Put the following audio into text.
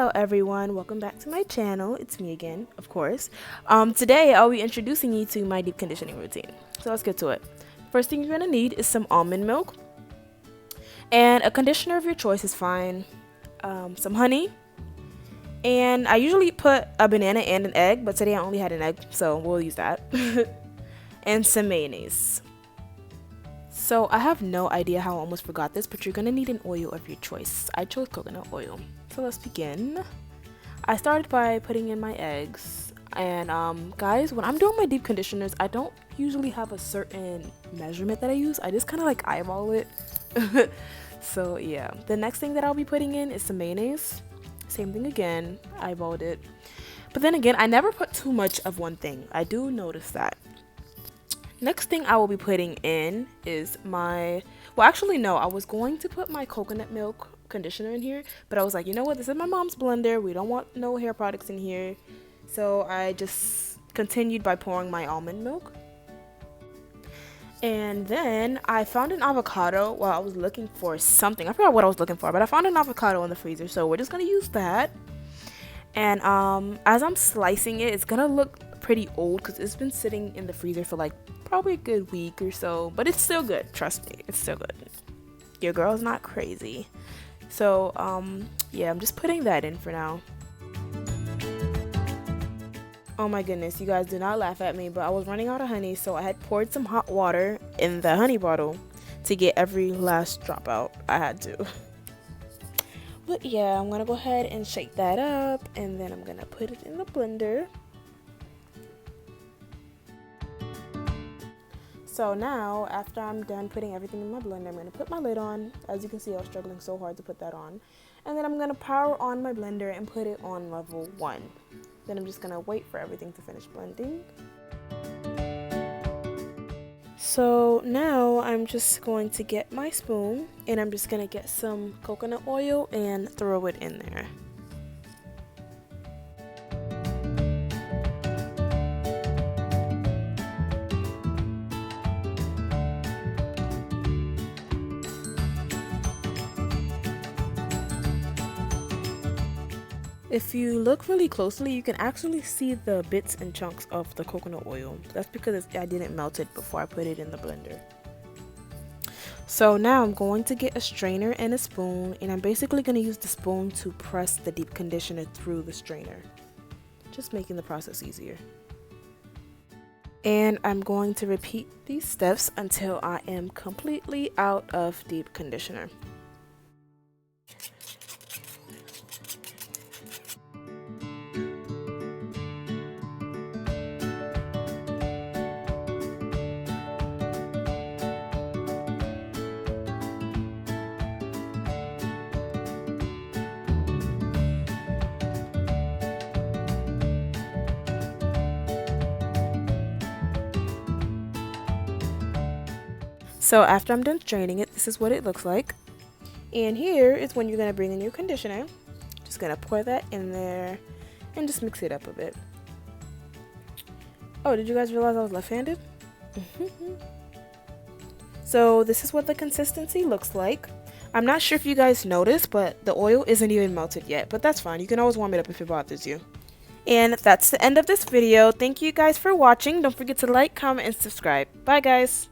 Hello everyone, welcome back to my channel. It's me again, of course. Today I'll be introducing you to my deep conditioning routine. So let's get to it. First thing you're gonna need is some almond milk, and a conditioner of your choice is fine. Some honey, and I usually put a banana and an egg, but today I only had an egg, so we'll use that. And some mayonnaise. So I have no idea how I almost forgot this, but you're gonna need an oil of your choice. I chose coconut oil. So let's begin. I started by putting in my eggs, and guys, when I'm doing my deep conditioners, I don't usually have a certain measurement that I use. I just kind of like eyeball it. So yeah, the next thing that I'll be putting in is some mayonnaise. Same thing again, eyeballed it. But then again, I never put too much of one thing. I do notice that. Next thing I will be putting in is my, well actually no, I was going to put my coconut milk conditioner in here, but I was like, you know what, this is my mom's blender, we don't want no hair products in here. So I just continued by pouring my almond milk. And then I found an avocado while I was looking for something. I forgot what I was looking for, but I found an avocado in the freezer, so we're just gonna use that. And as I'm slicing it, it's gonna look pretty old because it's been sitting in the freezer for like probably a good week or so, but it's still good. Trust me, it's still good. Your girl's not crazy. So yeah, I'm just putting that in for now. Oh my goodness, you guys, do not laugh at me, but I was running out of honey, so I had poured some hot water in the honey bottle to get every last drop out. I had to. But yeah, I'm gonna go ahead and shake that up, and then I'm gonna put it in the blender. So now, after I'm done putting everything in my blender, I'm gonna put my lid on. As you can see, I was struggling so hard to put that on. And then I'm gonna power on my blender and put it on level 1. Then I'm just gonna wait for everything to finish blending. So now I'm just going to get my spoon, and I'm just gonna get some coconut oil and throw it in there. If you look really closely, you can actually see the bits and chunks of the coconut oil. That's because I didn't melt it before I put it in the blender. So now I'm going to get a strainer and a spoon, and I'm basically going to use the spoon to press the deep conditioner through the strainer, just making the process easier. And I'm going to repeat these steps until I am completely out of deep conditioner. So after I'm done straining it, this is what it looks like. And here is when you're going to bring in your conditioner. Just going to pour that in there and just mix it up a bit. Oh, did you guys realize I was left-handed? So this is what the consistency looks like. I'm not sure if you guys noticed, but the oil isn't even melted yet, but that's fine. You can always warm it up if it bothers you. And that's the end of this video. Thank you guys for watching. Don't forget to like, comment, and subscribe. Bye guys.